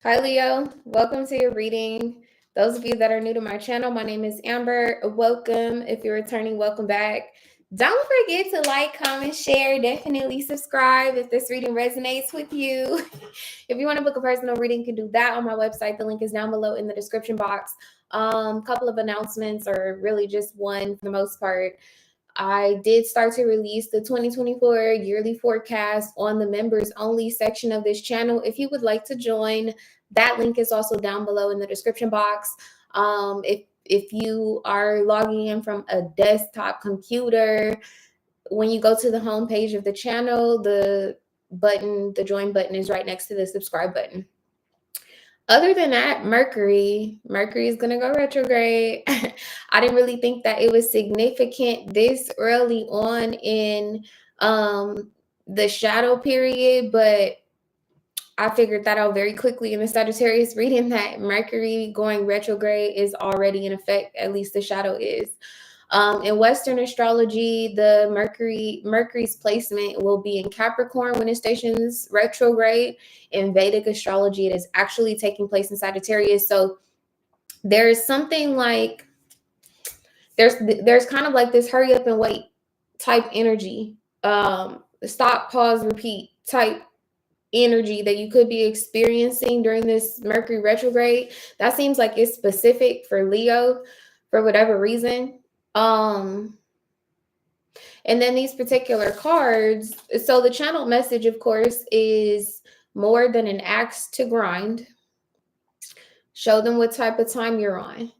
Hi, Leo. Welcome to your reading. Those of you that are new to my channel, my name is Amber. Welcome. If you're returning, welcome back. Don't forget to like, comment, share. Definitely subscribe if this reading resonates with you. If you want to book a personal reading, you can do that on my website. The link is down below in the description box. Couple of announcements, or really just one for the most part. I did start to release the 2024 yearly forecast on the members only section of this channel. If you would like to join, that link is also down below in the description box. If you are logging in from a desktop computer, when you go to the home page of the channel, the join button is right next to the subscribe button. Other than that, Mercury is going to go retrograde. I didn't really think that it was significant this early on in the shadow period, but I figured that out very quickly in the Sagittarius reading that Mercury going retrograde is already in effect, at least the shadow is. In Western astrology, the Mercury's placement will be in Capricorn when it stations retrograde. In Vedic astrology, it is actually taking place in Sagittarius. So there's something like there's kind of like this hurry up and wait type energy, stop, pause, repeat type energy that you could be experiencing during this Mercury retrograde. That seems like it's specific for Leo for whatever reason. And then these particular cards, so the channel message, of course, is more than an axe to grind. Show them what type of time you're on.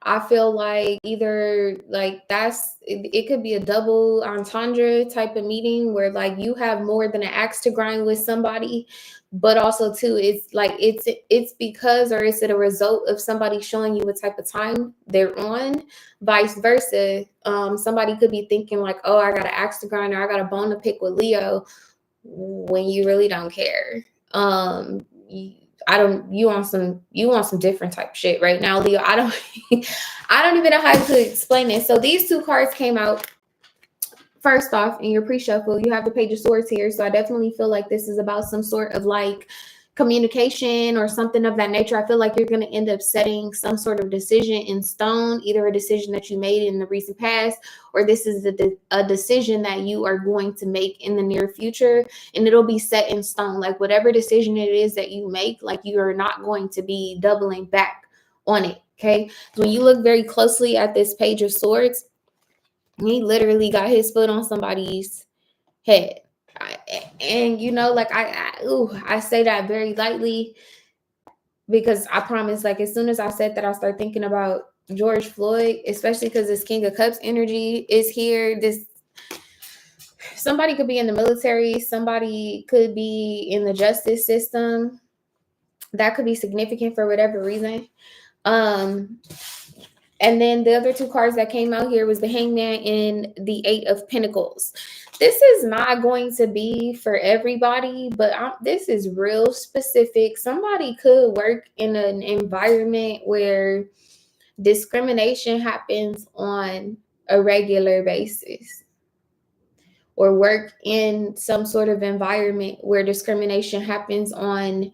I feel like either like it could be a double entendre type of meeting where like you have more than an axe to grind with somebody, but also too, it's like it's because, or is it a result of somebody showing you what type of time they're on? Vice versa. Somebody could be thinking like, oh, I got an axe to grind, or I got a bone to pick with Leo, when you really don't care. You want some different type shit right now, Leo. I don't even know how to explain it. So these two cards came out. First off, in your pre-shuffle, you have the Page of Swords here. So I definitely feel like this is about some sort of like communication or something of that nature. I feel like you're going to end up setting some sort of decision in stone, either a decision that you made in the recent past, or this is a decision that you are going to make in the near future, and it'll be set in stone. Like whatever decision it is that you make, like you are not going to be doubling back on it. Okay. So when you look very closely at this Page of Swords, he literally got his foot on somebody's head. And you know, like I say that very lightly, because I promise, like as soon as I said that, I start thinking about George Floyd, especially because this King of Cups energy is here. Somebody could be in the military, somebody could be in the justice system. That could be significant for whatever reason. And then the other two cards that came out here was the Hangman and the Eight of Pentacles. This is not going to be for everybody, but this is real specific. Somebody could work in an environment where discrimination happens on a regular basis, or work in some sort of environment where discrimination happens on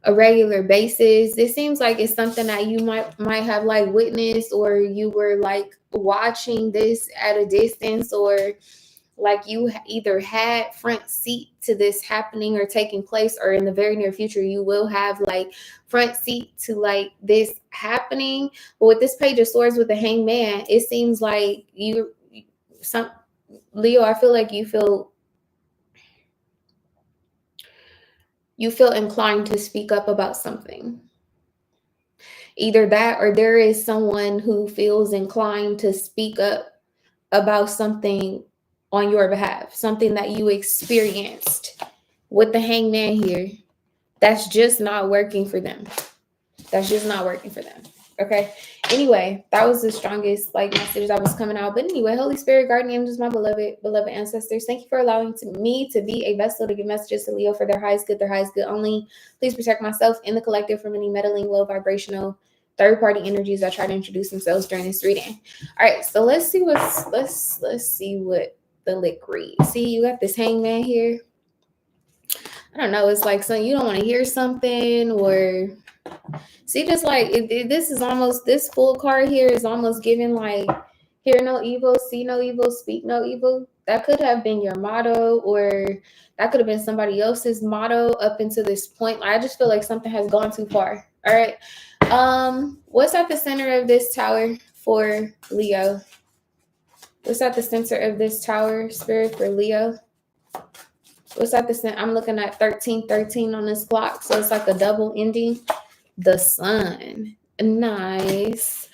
a regular basis. It seems like it's something that you might have like witnessed, or you were like watching this at a distance, or like you either had front seat to this happening or taking place, or in the very near future you will have like front seat to like this happening. But with this Page of Swords with the Hangman, it seems like Leo, I feel like you feel inclined to speak up about something. Either that, or there is someone who feels inclined to speak up about something on your behalf, something that you experienced with the Hangman here that's just not working for them. That's just not working for them. Okay. Anyway, that was the strongest like message that was coming out. But anyway, Holy Spirit, guardian angels, my beloved ancestors, thank you for allowing me to be a vessel to give messages to Leo for their highest good only. Please protect myself and the collective from any meddling, low vibrational, third-party energies that try to introduce themselves during this reading. All right, so let's see what the lick reads. See, you got this Hangman here. I don't know, it's like so you don't want to hear something, or see, just like this is almost, this full card here is almost giving like, hear no evil, see no evil, speak no evil. That could have been your motto, or that could have been somebody else's motto up until this point. I just feel like something has gone too far. All right. What's at the center of this tower for Leo? What's at the center of this tower, Spirit, for Leo? What's at the center? I'm looking at 1313 on this clock, so it's like a double ending. The Sun. Nice.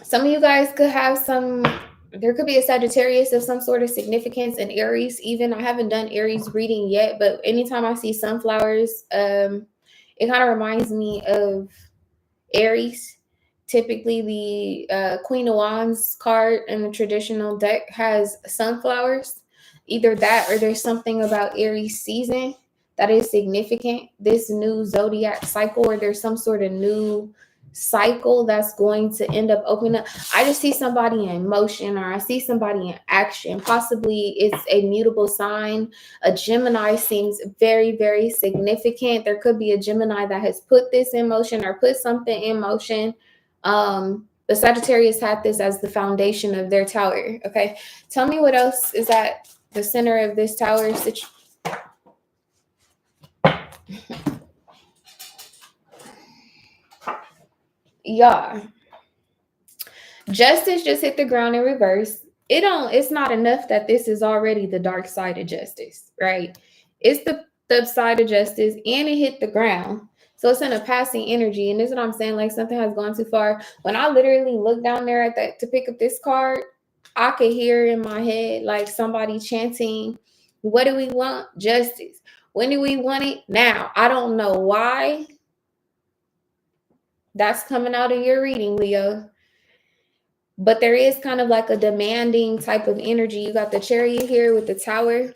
Some of you guys could have some, there could be a Sagittarius of some sort of significance, in Aries even. I haven't done Aries reading yet, but anytime I see sunflowers, it kind of reminds me of Aries. Typically, the Queen of Wands card in the traditional deck has sunflowers. Either that, or there's something about Aries season that is significant. This new zodiac cycle, or there's some sort of new cycle that's going to end up opening up. I just see somebody in motion, or I see somebody in action. Possibly it's a mutable sign. A Gemini seems very, very significant. There could be a Gemini that has put this in motion or put something in motion. The Sagittarius had this as the foundation of their tower. Okay, tell me what else is at the center of this tower. Yeah, justice just hit the ground in reverse. It's not enough that this is already the dark side of justice, right? It's the side of justice, and it hit the ground. So it's in a passing energy. And this is what I'm saying, like something has gone too far. When I literally look down there at that to pick up this card, I could hear in my head like somebody chanting, what do we want? Justice. When do we want it? Now. I don't know why that's coming out of your reading, Leo. But there is kind of like a demanding type of energy. You got the Chariot here with the Tower.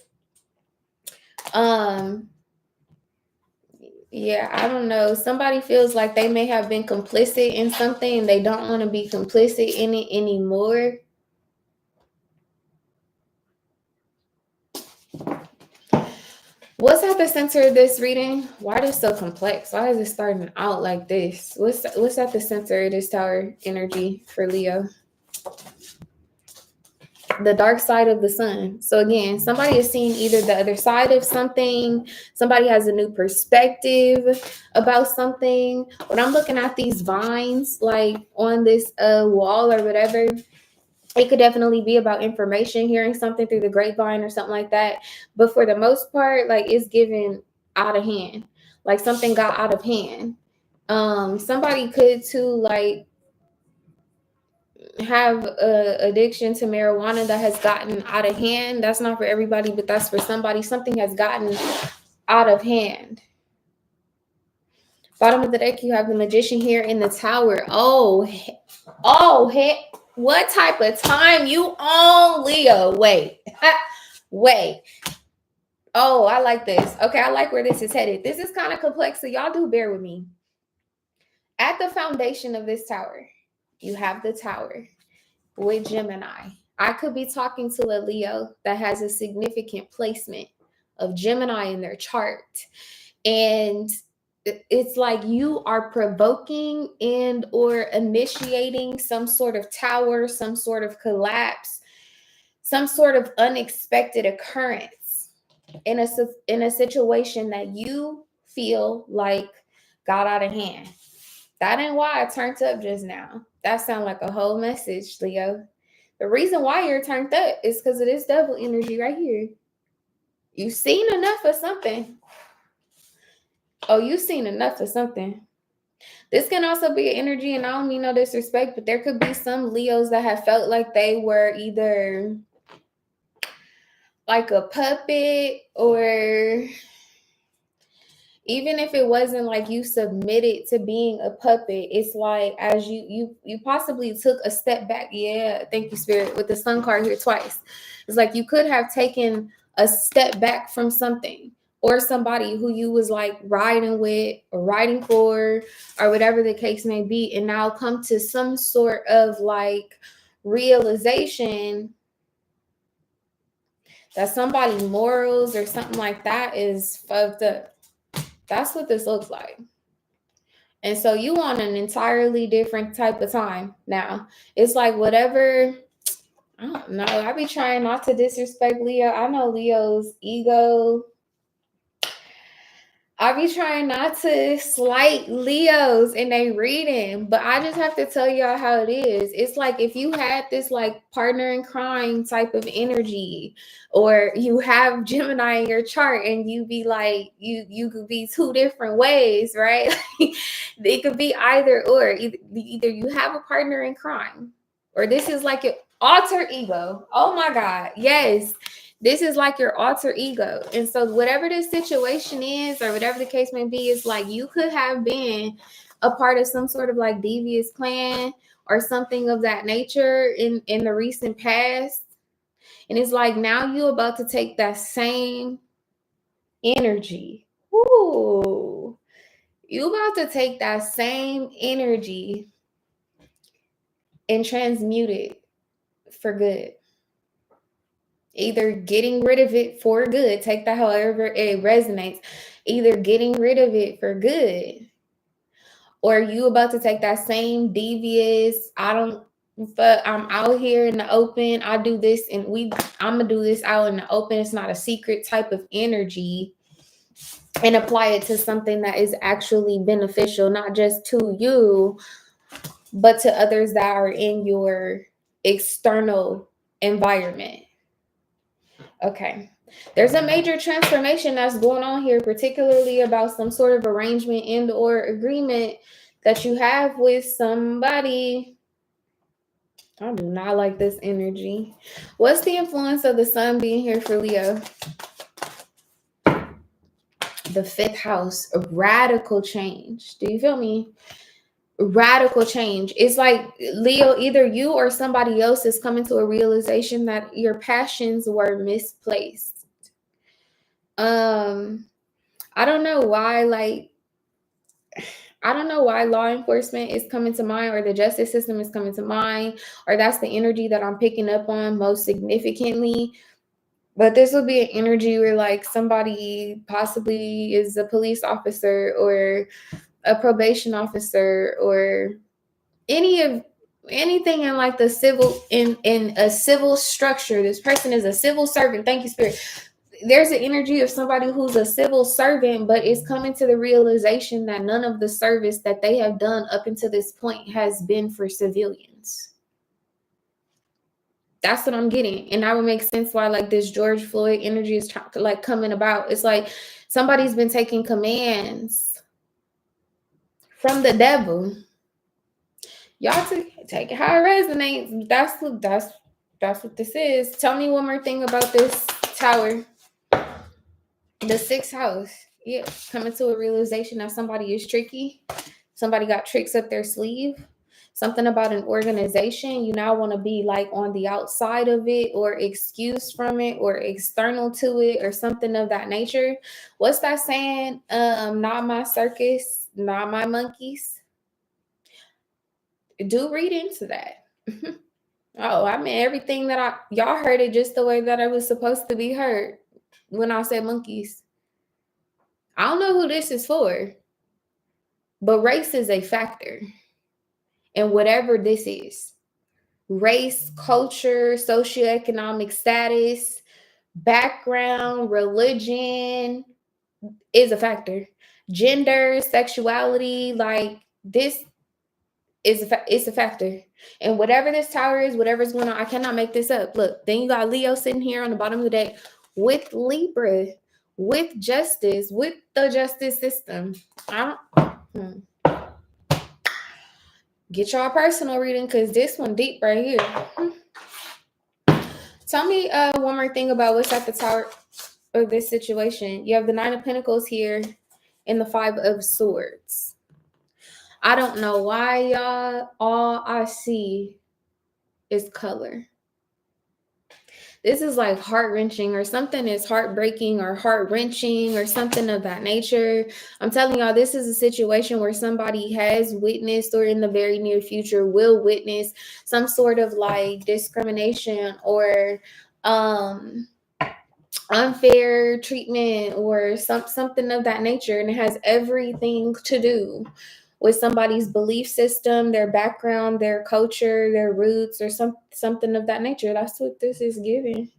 Yeah, I don't know. Somebody feels like they may have been complicit in something and they don't want to be complicit in it anymore. What's at the center of this reading? Why is it so complex? Why is it starting out like this? What's at the center of this tower energy for Leo? The dark side of the sun. So again, somebody is seeing either the other side of something, somebody has a new perspective about something. When I'm looking at these vines like on this wall or whatever, it could definitely be about information, hearing something through the grapevine or something like that. But for the most part, like it's given out of hand. Like something got out of hand. Somebody could too like have a addiction to marijuana that has gotten out of hand. That's not for everybody, but that's for somebody. Something has gotten out of hand. Bottom of the deck, you have the Magician here in the Tower. What type of time you on, Leo? Wait. Oh, I like this. Okay, I like where this is headed. This is kind of complex, so y'all do bear with me. At the foundation of this tower, you have the Tower with Gemini. I could be talking to a Leo that has a significant placement of Gemini in their chart. And it's like you are provoking and or initiating some sort of tower, some sort of collapse, some sort of unexpected occurrence in a situation that you feel like got out of hand. That ain't why I turned up just now. That sounds like a whole message, Leo. The reason why you're turned up is because of this double energy right here. You've seen enough of something. Oh, you've seen enough of something. This can also be an energy, and I don't mean no disrespect, but there could be some Leos that have felt like they were either like a puppet, or even if it wasn't like you submitted to being a puppet, it's like as you possibly took a step back. Yeah, thank you, Spirit, with the Sun card here twice. It's like you could have taken a step back from something or somebody who you was like riding with or riding for or whatever the case may be, and now come to some sort of like realization that somebody's morals or something like that is fucked up. That's what this looks like. And so you want an entirely different type of time now. It's like whatever, I don't know. I be trying not to disrespect Leo. I know Leo's ego. I be trying not to slight Leos in their reading, but I just have to tell y'all how it is. It's like if you had this like partner in crime type of energy, or you have Gemini in your chart and you be like, you could be two different ways, right? It could be either or. Either you have a partner in crime, or this is like your alter ego. Oh my God. Yes. This is like your alter ego. And so whatever the situation is, or whatever the case may be, is like you could have been a part of some sort of like devious plan or something of that nature in the recent past. And it's like now you're about to take that same energy. Ooh. You about to take that same energy and transmute it for good. Either getting rid of it for good, take that however it resonates, either getting rid of it for good, or you about to take that same devious, I'm out here in the open, I do this and I'm gonna do this out in the open, it's not a secret type of energy, and apply it to something that is actually beneficial, not just to you, but to others that are in your external environment. Okay. There's a major transformation that's going on here, particularly about some sort of arrangement and or agreement that you have with somebody. I do not like this energy. What's the influence of the sun being here for Leo? The 5th house, a radical change. Do you feel me? Radical change. It's like Leo, either you or somebody else is coming to a realization that your passions were misplaced. I don't know why, I don't know why law enforcement is coming to mind, or the justice system is coming to mind, or that's the energy that I'm picking up on most significantly. But this would be an energy where like somebody possibly is a police officer or a probation officer or anything in like the civil, in a civil structure. This person is a civil servant. Thank you, Spirit. There's an energy of somebody who's a civil servant, but is coming to the realization that none of the service that they have done up until this point has been for civilians. That's what I'm getting. And that would make sense why like this George Floyd energy is like coming about. It's like somebody's been taking commands from the devil. Y'all take it how it resonates. That's what this is. Tell me one more thing about this tower. The 6th house. Yeah, coming to a realization that somebody is tricky. Somebody got tricks up their sleeve. Something about an organization. You now want to be like on the outside of it, or excused from it, or external to it, or something of that nature. What's that saying? Not my circus, not my monkeys. Do read into that. Oh, I mean everything that y'all heard it just the way that it was supposed to be heard when I said monkeys. I don't know who this is for, but race is a factor. And whatever this is, race, culture, socioeconomic status, background, religion is a factor. Gender, sexuality, like this it's a factor. And whatever this tower is, whatever's going on, I cannot make this up. Look, then you got Leo sitting here on the bottom of the deck with Libra, with justice, with the justice system. Get y'all personal reading, because this one deep right here. Tell me one more thing about what's at the tower of this situation. You have the 9 of Pentacles here and the 5 of Swords. I don't know why, y'all. All I see is color. This is like heart-wrenching, or something is heartbreaking or heart-wrenching or something of that nature. I'm telling y'all, this is a situation where somebody has witnessed, or in the very near future will witness, some sort of like discrimination or unfair treatment or something of that nature, and it has everything to do with somebody's belief system, their background, their culture, their roots, or something of that nature. That's what this is giving.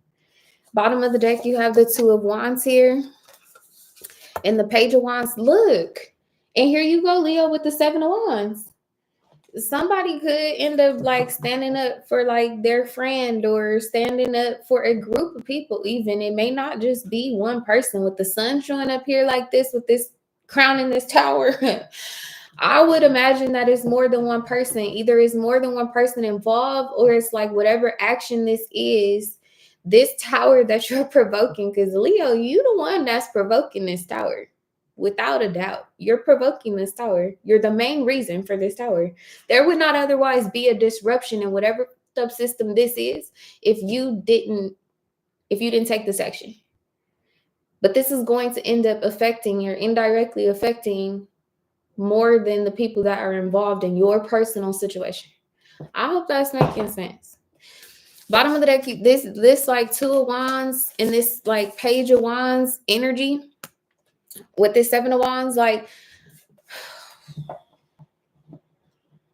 Bottom of the deck, you have the Two of Wands here and the Page of Wands. Look, and here you go, Leo, with the Seven of Wands. Somebody could end up like standing up for like their friend or standing up for a group of people. Even it may not just be one person. With the sun showing up here like this, with this crown in this tower, I would imagine that it's more than one person. Either it's more than one person involved, or it's like whatever action this is, this tower that you're provoking. Because Leo, you the one that's provoking this tower. Without a doubt, you're provoking this tower. You're the main reason for this tower. There would not otherwise be a disruption in whatever subsystem this is if you didn't take this action. But this is going to end up affecting or indirectly affecting more than the people that are involved in your personal situation. I hope that's making sense. Bottom of the deck, this like Two of Wands and this like Page of Wands energy with this Seven of Wands, like,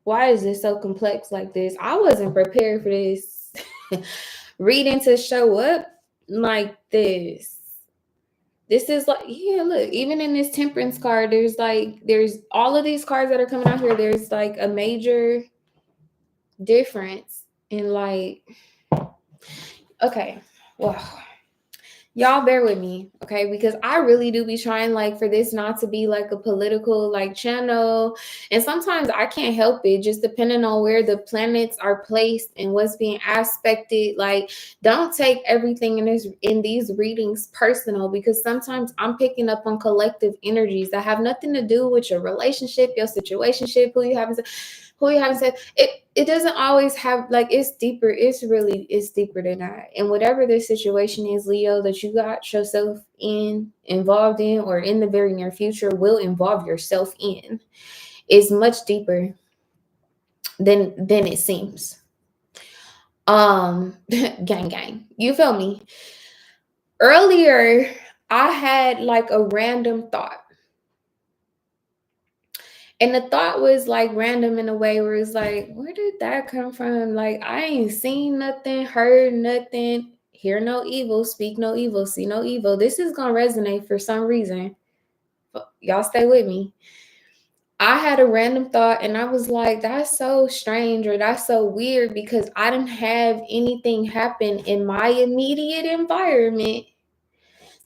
why is this so complex like this? I wasn't prepared for this reading to show up like this. This is like, yeah, look, even in this Temperance card, there's all of these cards that are coming out here. There's like a major difference in like, okay, well, y'all bear with me, okay? Because I really do be trying like for this not to be like a political like channel. And sometimes I can't help it, just depending on where the planets are placed and what's being aspected. Like, don't take everything in these readings personal, because sometimes I'm picking up on collective energies that have nothing to do with your relationship, your situationship, who you haven't said. It doesn't always have like, it's deeper. It's deeper than that. And whatever this situation is, Leo, that you got yourself involved in, or in the very near future will involve yourself in, is much deeper than it seems. Gang. You feel me? Earlier, I had like a random thought. And the thought was like random in a way where it's like, where did that come from? Like, I ain't seen nothing, heard nothing, hear no evil, speak no evil, see no evil. This is going to resonate for some reason. Y'all stay with me. I had a random thought and I was like, that's so strange, or that's so weird, because I didn't have anything happen in my immediate environment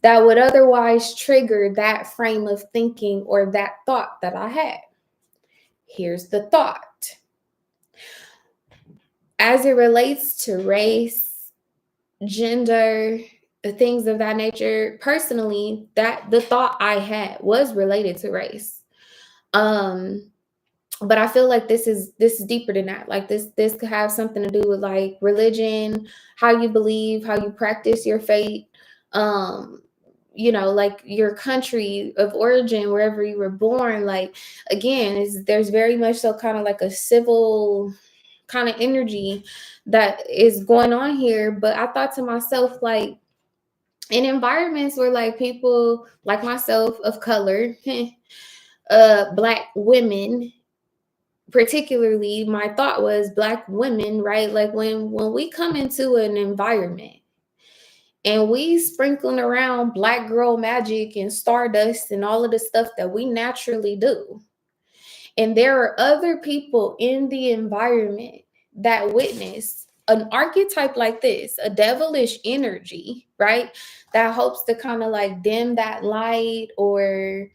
that would otherwise trigger that frame of thinking or that thought that I had. Here's the thought. As it relates to race, gender, things of that nature, personally, that the thought I had was related to race. But I feel like this is deeper than that. Like this could have something to do with like religion, how you believe, how you practice your faith, like your country of origin, wherever you were born. Like, again, there's very much so kind of like a civil kind of energy that is going on here. But I thought to myself, like, in environments where like people like myself of color, Black women, particularly, my thought was Black women, right? Like when we come into an environment and we sprinkling around Black girl magic and stardust and all of the stuff that we naturally do, and there are other people in the environment that witness an archetype like this, a devilish energy, right? That hopes to kind of like dim that light, or,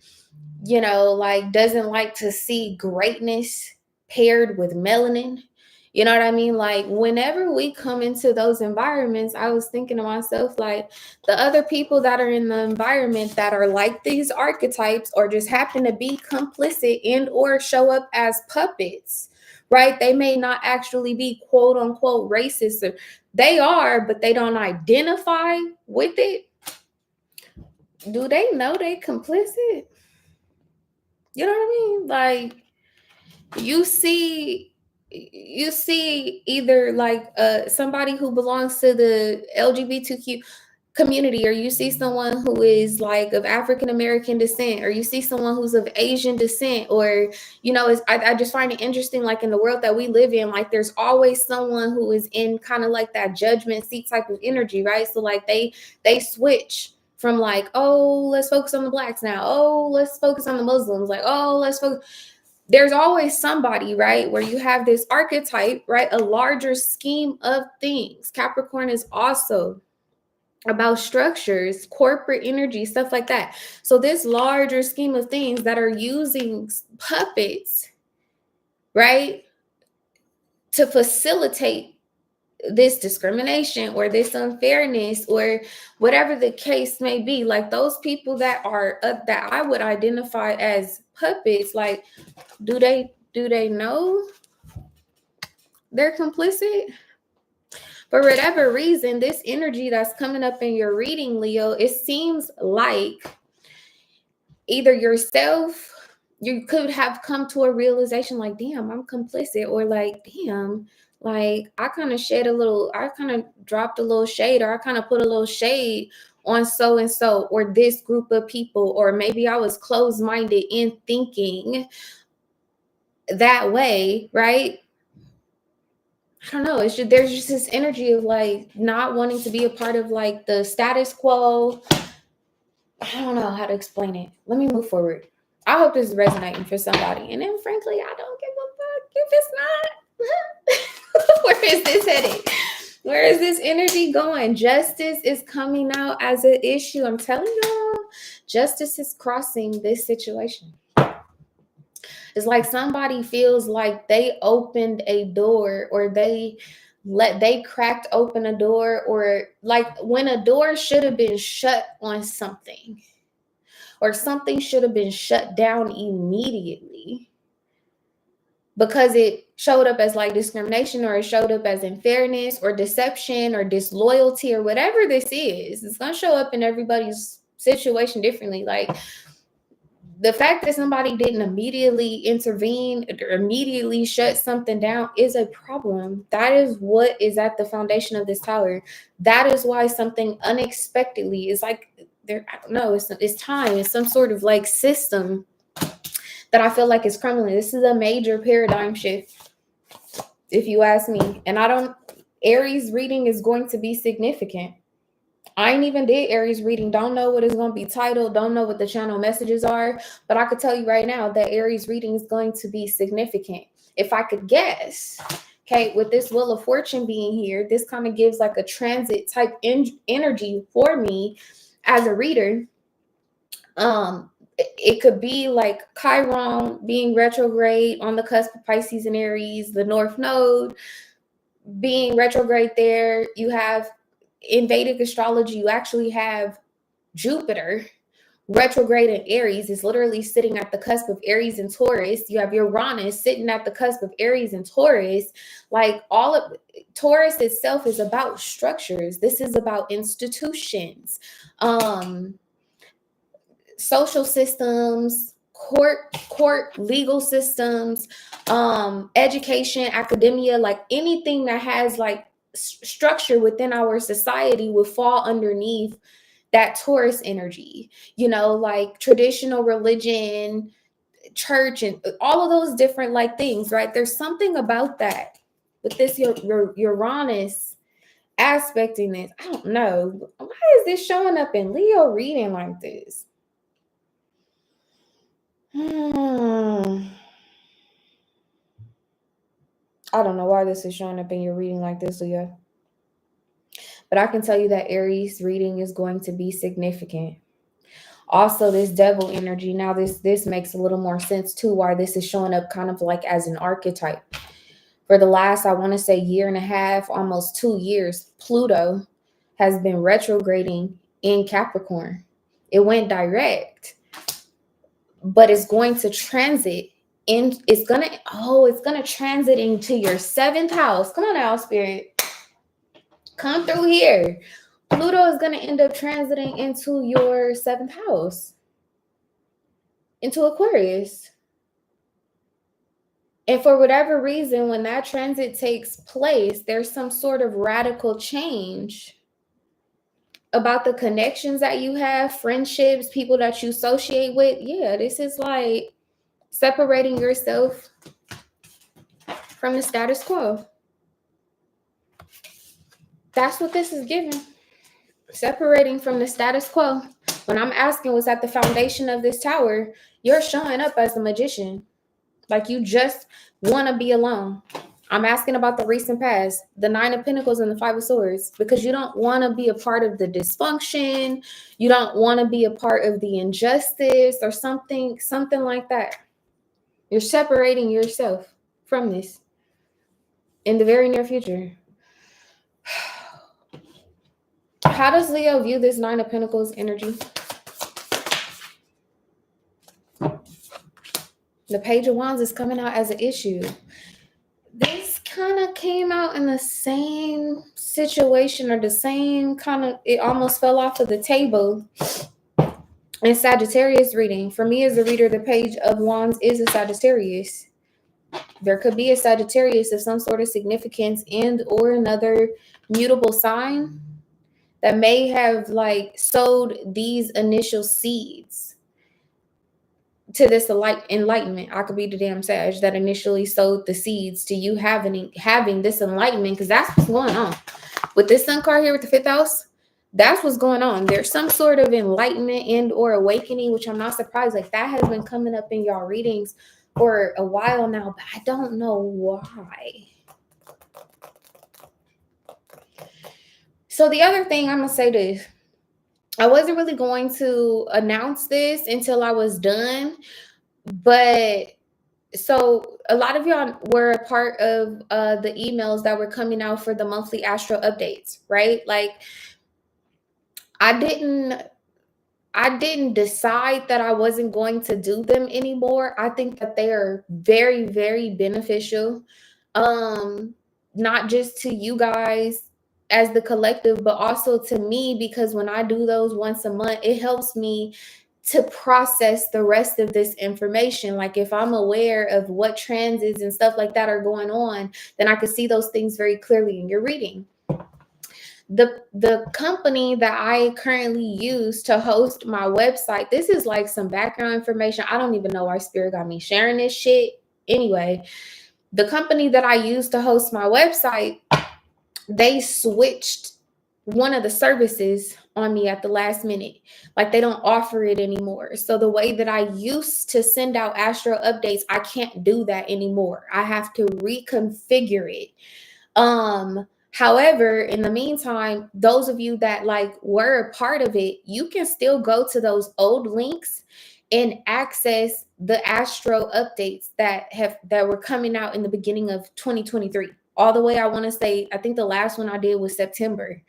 like doesn't like to see greatness paired with melanin. You know what I mean? Like, whenever we come into those environments, I was thinking to myself, like, the other people that are in the environment that are like these archetypes, or just happen to be complicit and or show up as puppets, right? They may not actually be quote unquote racist, or they are, but they don't identify with it. Do they know they complicit? You know what I mean? Like, you see either like somebody who belongs to the LGBTQ, community, or you see someone who is like of African American descent, or you see someone who's of Asian descent, or I just find it interesting, like in the world that we live in, like there's always someone who is in kind of like that judgment seat type of energy, right? So like they switch from like, oh, let's focus on the blacks now, oh, let's focus on the Muslims, like, oh, let's focus. There's always somebody, right, where you have this archetype, right, a larger scheme of things. Capricorn is also about structures, corporate energy, stuff like that. So this larger scheme of things that are using puppets, right, to facilitate this discrimination or this unfairness or whatever the case may be, like those people that are that I would identify as puppets, like do they know they're complicit? For whatever reason, this energy that's coming up in your reading, Leo, it seems like either yourself, you could have come to a realization like, damn, I'm complicit, or like, damn, like I kind of dropped a little shade, or I kind of put a little shade on so and so, or this group of people, or maybe I was closed-minded in thinking that way, right? I don't know. It's just, there's just this energy of like not wanting to be a part of like the status quo. I don't know how to explain it. Let me move forward. I hope this is resonating for somebody. And then frankly, I don't give a fuck if it's not. Where is this headed? Where is this energy going? Justice is coming out as an issue. I'm telling y'all, justice is crossing this situation. It's like somebody feels like they opened a door, or they cracked open a door, or like when a door should have been shut on something, or something should have been shut down immediately because it showed up as like discrimination, or it showed up as unfairness or deception or disloyalty, or whatever this is. It's going to show up in everybody's situation differently. Like the fact that somebody didn't immediately intervene or immediately shut something down is a problem. That is what is at the foundation of this tower. That is why something unexpectedly is like there. I don't know. It's time. It's some sort of like system that I feel like is crumbling. This is a major paradigm shift, if you ask me. And Aries reading is going to be significant. I ain't even did Aries reading. Don't know what it's going to be titled. Don't know what the channel messages are. But I could tell you right now that Aries reading is going to be significant. If I could guess, okay, with this Wheel of Fortune being here, this kind of gives like a transit type energy for me as a reader. It could be like Chiron being retrograde on the cusp of Pisces and Aries, the North Node being retrograde there. You have in Vedic astrology, you actually have Jupiter retrograde in Aries. Is literally sitting at the cusp of Aries and Taurus. You have Uranus sitting at the cusp of Aries and Taurus. Like all of Taurus itself is about structures. This is about institutions, social systems, court legal systems, education, academia, like anything that has like structure within our society would fall underneath that Taurus energy, like traditional religion, church, and all of those different like things, right? There's something about that with this your Uranus aspecting this. I don't know. Why is this showing up in Leo reading like this? I don't know why this is showing up in your reading like this, Leo. But I can tell you that Aries reading is going to be significant. Also, this devil energy. Now, this makes a little more sense too, why this is showing up kind of like as an archetype. For the last, I want to say, year and a half, almost 2 years, Pluto has been retrograding in Capricorn. It went direct, but it's going to transit in. It's gonna transit into your 7th house. Come on now, Spirit. Come through here. Pluto is going to end up transiting into your 7th house, into Aquarius. And for whatever reason, when that transit takes place, there's some sort of radical change about the connections that you have, friendships, people that you associate with. Yeah, this is like separating yourself from the status quo. That's what this is giving. Separating from the status quo. When I'm asking what's at the foundation of this tower, you're showing up as a magician. Like you just want to be alone. I'm asking about the recent past, the Nine of Pentacles and the Five of Swords, because you don't want to be a part of the dysfunction. You don't want to be a part of the injustice or something like that. You're separating yourself from this in the very near future. How does Leo view this Nine of Pentacles energy? The Page of Wands is coming out as an issue. This kind of came out in the same situation or the same kind of, it almost fell off of the table in Sagittarius reading. For me as a reader, the Page of Wands is a Sagittarius. There could be a Sagittarius of some sort of significance and or another mutable sign that may have like sowed these initial seeds to this enlightenment. I could be the damn Sag that initially sowed the seeds to you having this enlightenment, because that's what's going on with this Sun card here with the 5th house. That's what's going on. There's some sort of enlightenment and or awakening, which I'm not surprised. Like that has been coming up in y'all readings for a while now, but I don't know why. So the other thing I'm gonna say this. I wasn't really going to announce this until I was done, but so a lot of y'all were a part of the emails that were coming out for the monthly astro updates, right? Like I didn't decide that I wasn't going to do them anymore. I think that they are very, very beneficial, not just to you guys as the collective, but also to me, because when I do those once a month, it helps me to process the rest of this information. Like if I'm aware of what transits and stuff like that are going on, then I can see those things very clearly in your reading. The company that I currently use to host my website, this is like some background information. I don't even know why Spirit got me sharing this shit. Anyway, the company that I use to host my website, they switched one of the services on me at the last minute. Like they don't offer it anymore. So the way that I used to send out astro updates, I can't do that anymore. I have to reconfigure it. However, in the meantime, those of you that like were a part of it, you can still go to those old links and access the astro updates that were coming out in the beginning of 2023. All the way, I want to say, I think the last one I did was September.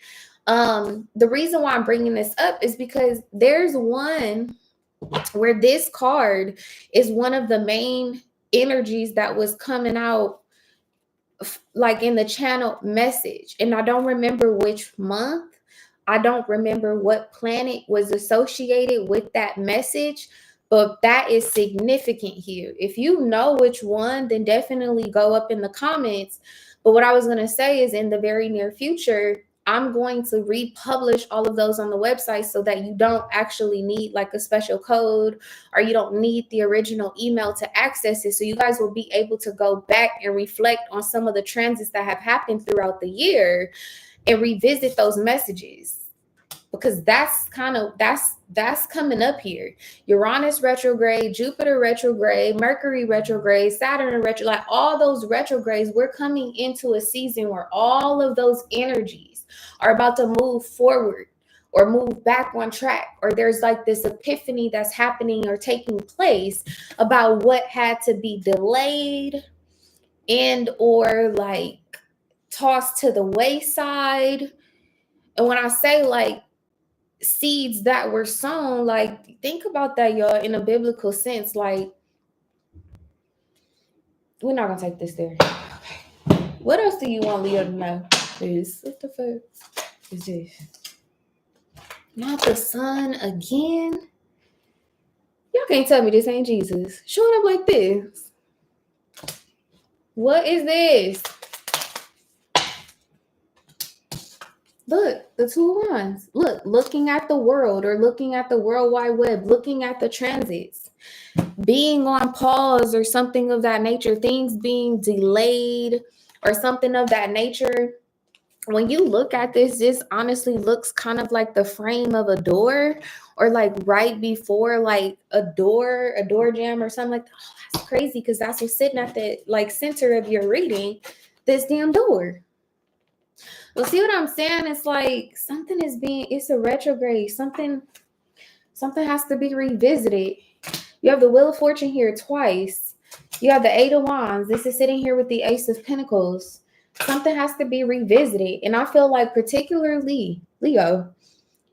The reason why I'm bringing this up is because there's one where this card is one of the main energies that was coming out like in the channel message, and I don't remember which month. I don't remember what planet was associated with that message, but that is significant here. If you know which one, then definitely go up in the comments. But what I was going to say is in the very near future, I'm going to republish all of those on the website so that you don't actually need like a special code, or you don't need the original email to access it. So you guys will be able to go back and reflect on some of the transits that have happened throughout the year and revisit those messages, because that's coming up here. Uranus retrograde, Jupiter retrograde, Mercury retrograde, Saturn retrograde, like all those retrogrades, we're coming into a season where all of those energies are about to move forward or move back on track, or there's like this epiphany that's happening or taking place about what had to be delayed and or like tossed to the wayside. And when I say like seeds that were sown, like think about that, y'all, in a biblical sense. Like we're not gonna take this there. What else do you want Leo to know? Is what the fuck is this? Not the sun again. Y'all can't tell me this ain't Jesus showing up like this. What is this? Look, the 2 of Wands. Look, looking at the world or looking at the World Wide Web, looking at the transits, being on pause or something of that nature, things being delayed or something of that nature. When you look at this honestly looks kind of like the frame of a door, or like right before like a door jam or something like that. Oh, that's crazy, because that's what's sitting at the like center of your reading, this damn door. Well, see what I'm saying? It's like something is being, it's a retrograde. Something has to be revisited. You have the Wheel of Fortune here twice. You have the Eight of Wands. This is sitting here with the Ace of Pentacles. Something has to be revisited. And I feel like particularly Leo,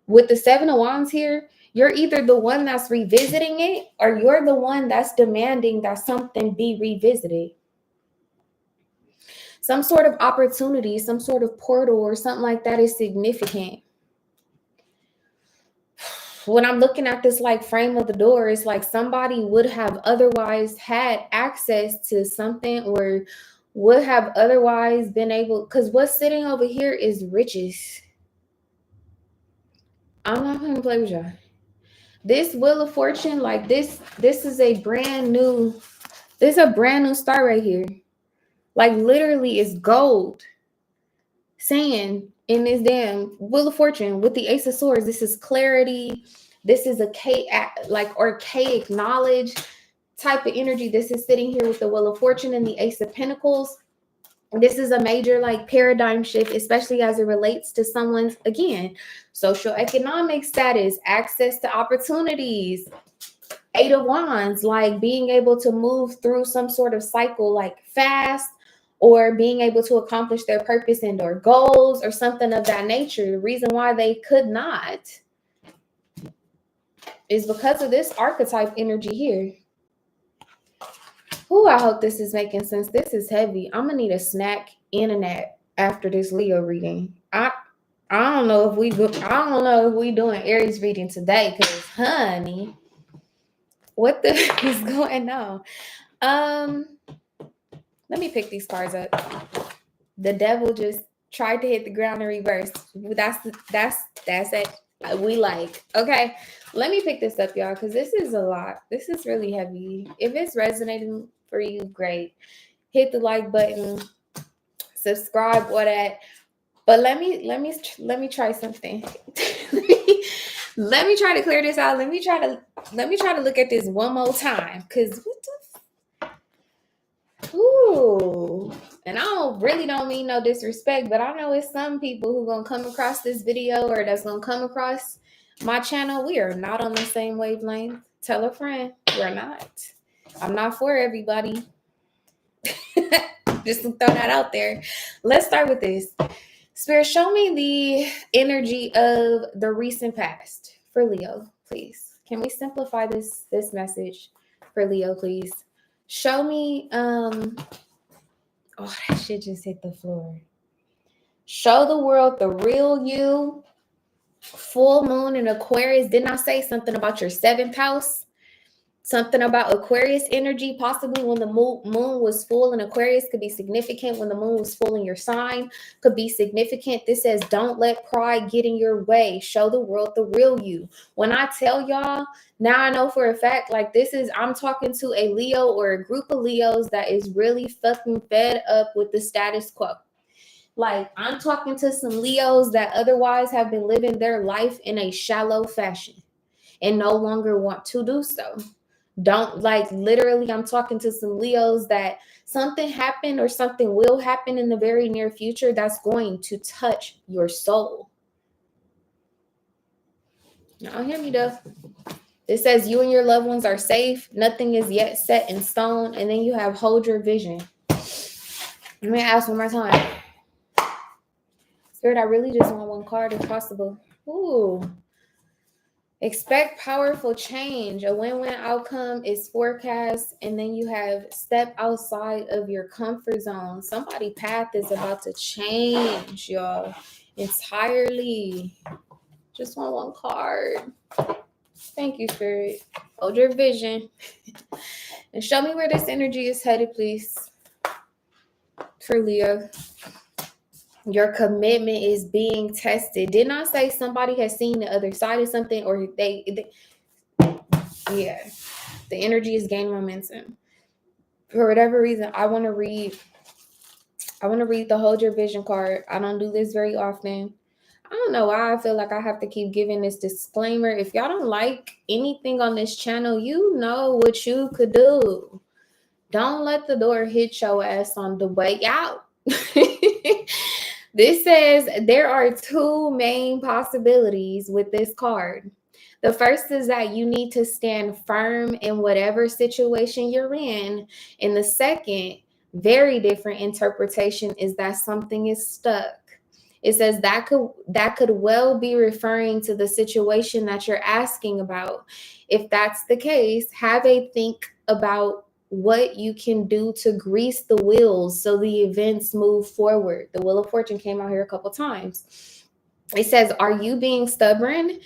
with the Seven of Wands here, you're either the one that's revisiting it or you're the one that's demanding that something be revisited. Some sort of opportunity, some sort of portal or something like that is significant. When I'm looking at this like frame of the door, it's like somebody would have otherwise had access to something, or would have otherwise been able, because what's sitting over here is riches. I'm not going to play with y'all. This Wheel of Fortune, like this is a brand new, this is a brand new start right here. Like literally it's gold. Saying in this damn Wheel of Fortune with the Ace of Swords, this is clarity. This is like archaic knowledge type of energy. This is sitting here with the Wheel of Fortune and the Ace of Pentacles. This is a major like paradigm shift, especially as it relates to someone's, again, social economic status, access to opportunities. Eight of Wands, like being able to move through some sort of cycle like fast, or being able to accomplish their purpose and or goals or something of that nature. The reason why they could not is because of this archetype energy here. Ooh, I hope this is making sense. This is heavy. I'm gonna need a snack and a nap after this Leo reading. I don't know if we doing Aries reading today, because honey, what the heck is going on? Let me pick these cards up. The devil just tried to hit the ground in reverse. That's it. We like. Okay, let me pick this up, y'all, because this is a lot. This is really heavy. If it's resonating for you, great. Hit the like button, subscribe, what that. But let me try something. Let me try to clear this out. Let me try to look at this one more time, because what the. Ooh, and I don't mean no disrespect, but I know it's some people who gonna come across this video or that's gonna come across my channel. We are not on the same wavelength. Tell a friend, we're not. I'm not for everybody. Just to throw that out there. Let's start with this. Spirit, show me the energy of the recent past for Leo, please. Can we simplify this message for Leo, please? Show me, oh, that shit just hit the floor. Show the world the real you. Full moon in Aquarius. Didn't I say something about your 7th house? Something about Aquarius energy, possibly when the moon was full in Aquarius, could be significant. When the moon was full in your sign, could be significant. This says, don't let pride get in your way. Show the world the real you. When I tell y'all, now I know for a fact, like I'm talking to a Leo or a group of Leos that is really fucking fed up with the status quo. Like, I'm talking to some Leos that otherwise have been living their life in a shallow fashion and no longer want to do so. Don't, like, literally, I'm talking to some Leos that something happened or something will happen in the very near future that's going to touch your soul. Y'all hear me though? It says you and your loved ones are safe. Nothing is yet set in stone. And then you have hold your vision. Let me ask one more time. Spirit, I really just want one card if possible. Ooh. Expect powerful change. A win-win outcome is forecast. And then you have step outside of your comfort zone. Somebody's path is about to change, y'all. Entirely. Just want one card. Thank you, Spirit. Hold your vision. And show me where this energy is headed, please. For Leo. Your commitment is being tested. Didn't I say somebody has seen the other side of something, or yeah, the energy is gaining momentum. For whatever reason, I want to read the Hold Your Vision card. I don't do this very often. I don't know why I feel like I have to keep giving this disclaimer. If y'all don't like anything on this channel, you know what you could do. Don't let the door hit your ass on the way out. This says there are two main possibilities with this card. The first is that you need to stand firm in whatever situation you're in. And the second, very different interpretation, is that something is stuck. It says that could well be referring to the situation that you're asking about. If that's the case, have a think about what you can do to grease the wheels so the events move forward. The Wheel of Fortune came out here a couple times. It says, are you being stubborn,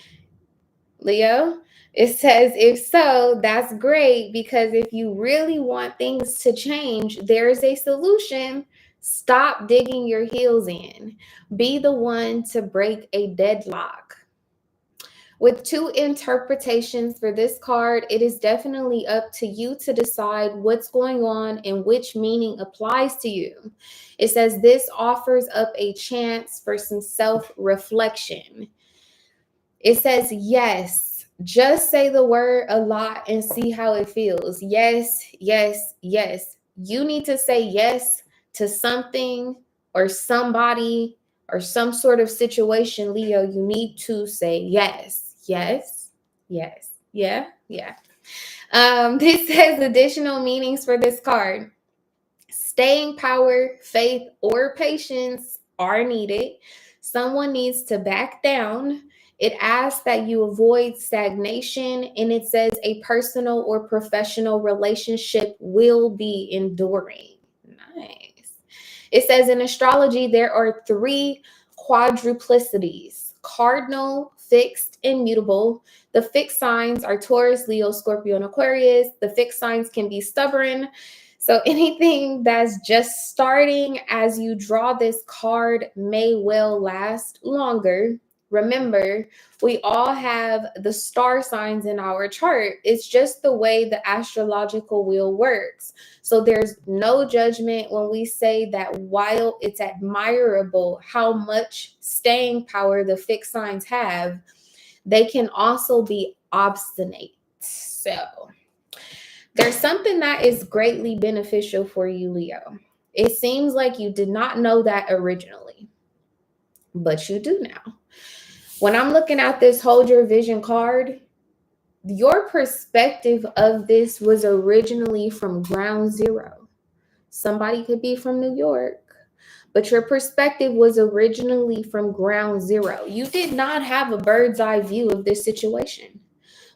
Leo? It says, if so, that's great, because if you really want things to change, there's a solution. Stop digging your heels in. Be the one to break a deadlock. With two interpretations for this card, it is definitely up to you to decide what's going on and which meaning applies to you. It says this offers up a chance for some self-reflection. It says, yes, just say the word a lot and see how it feels. Yes, yes, yes. You need to say yes to something or somebody or some sort of situation, Leo. You need to say yes. Yes, yes, yeah, yeah. This has additional meanings for this card. Staying power, faith, or patience are needed. Someone needs to back down. It asks that you avoid stagnation, and it says a personal or professional relationship will be enduring. Nice. It says in astrology, there are three quadruplicities: cardinal, fixed, and mutable. The fixed signs are Taurus, Leo, Scorpio, and Aquarius. The fixed signs can be stubborn. So anything that's just starting as you draw this card may well last longer. Remember, we all have the star signs in our chart. It's just the way the astrological wheel works. So there's no judgment when we say that while it's admirable how much staying power the fixed signs have, they can also be obstinate. So there's something that is greatly beneficial for you, Leo. It seems like you did not know that originally, but you do now. When I'm looking at this Hold Your Vision card, your perspective of this was originally from ground zero. Somebody could be from New York, but your perspective was originally from ground zero. You did not have a bird's eye view of this situation.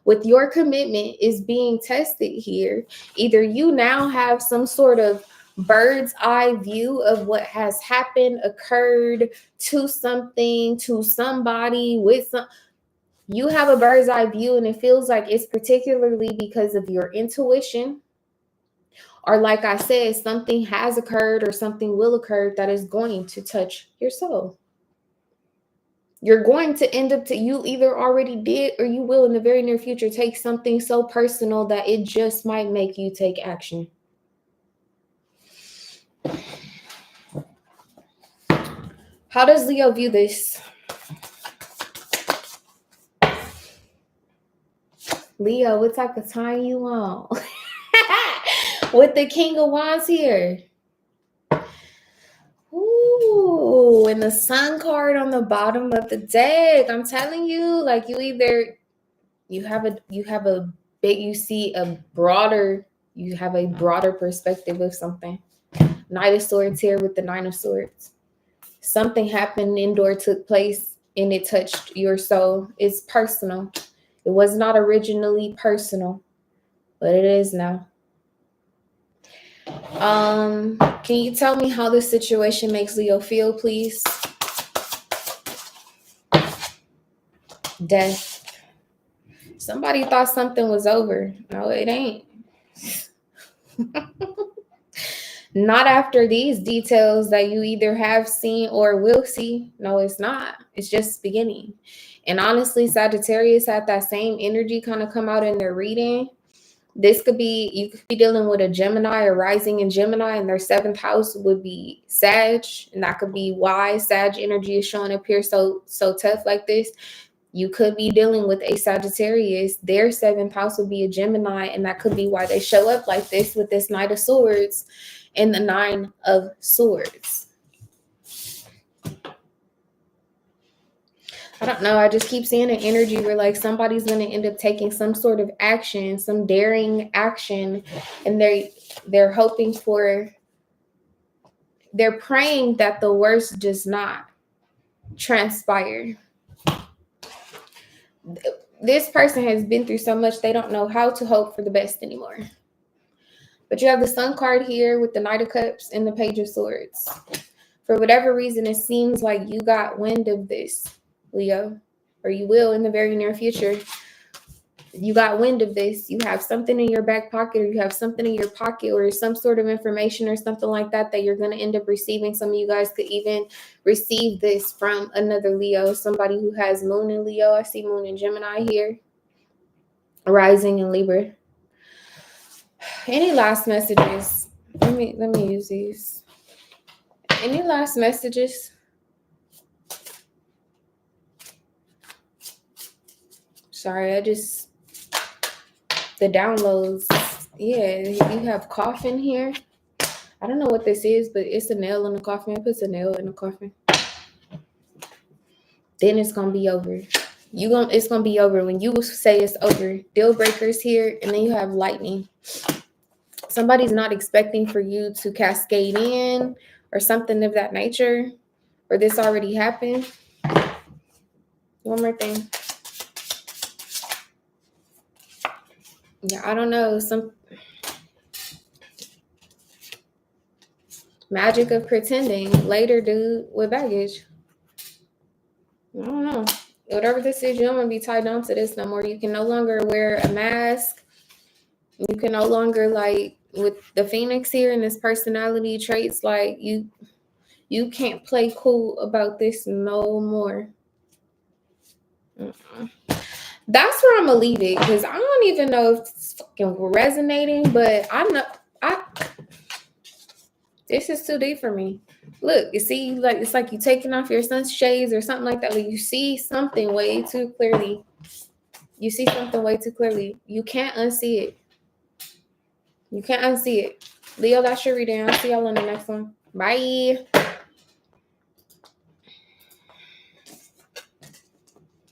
With your commitment is being tested here. Either you now have some sort of bird's eye view of what has happened, occurred to something, to somebody, with some. You have a bird's eye view, and it feels like it's particularly because of your intuition, or like I said, something has occurred or something will occur that is going to touch your soul. You're going to end up you either already did or you will in the very near future take something so personal that it just might make you take action. How does Leo view this? Leo, what type of time you on? With the King of Wands here. Ooh, and the Sun card on the bottom of the deck. I'm telling you, like you have a broader perspective of something. Knight of Swords here with the Nine of Swords. Something happened, indoor took place, and it touched your soul. It's personal. It was not originally personal, but it is now. Can you tell me how this situation makes Leo feel, please? Death. Somebody thought something was over. No, it ain't. Not after these details that you either have seen or will see. No, it's not. It's just beginning. And honestly, Sagittarius had that same energy kind of come out in their reading. This could be, you could be dealing with a Gemini or rising in Gemini, and their 7th house would be Sag. And that could be why Sag energy is showing up here so tough like this. You could be dealing with a Sagittarius. Their 7th house would be a Gemini, and that could be why they show up like this with this Knight of Swords and the 9 of Swords. I don't know. I just keep seeing an energy where like somebody's going to end up taking some sort of action, some daring action, and they're hoping for, they're praying that the worst does not transpire. This person has been through so much, they don't know how to hope for the best anymore. But you have the Sun card here with the Knight of Cups and the Page of Swords. For whatever reason, it seems like you got wind of this, Leo, or you will in the very near future. You got wind of this. You have something in your back pocket, or you have something in your pocket, or some sort of information or something like that that you're going to end up receiving. Some of you guys could even receive this from another Leo, somebody who has Moon in Leo. I see Moon in Gemini here, rising in Libra. Any last messages? Let me use these. Any last messages? Sorry, the downloads. Yeah, you have coffin here. I don't know what this is, but it's a nail in the coffin. It puts a nail in the coffin. Then it's gonna be over. It's gonna be over when you say it's over. Deal breakers here, and then you have lightning. Somebody's not expecting for you to cascade in or something of that nature, or this already happened. One more thing. Yeah, I don't know. Some magic of pretending. Later, dude, with baggage. I don't know. Whatever this is, you don't want to be tied down to this no more. You can no longer wear a mask. You can no longer, like, with the Phoenix here and this personality traits, like, you can't play cool about this no more. That's where I'm gonna leave it, because I don't even know if it's fucking resonating, but this is too deep for me. Look, you see, like, it's like you taking off your sun's shades or something like that. Like, you see something way too clearly. You see something way too clearly. You can't unsee it. You can't unsee it. Leo, that's your reading. I'll see y'all in the next one. Bye.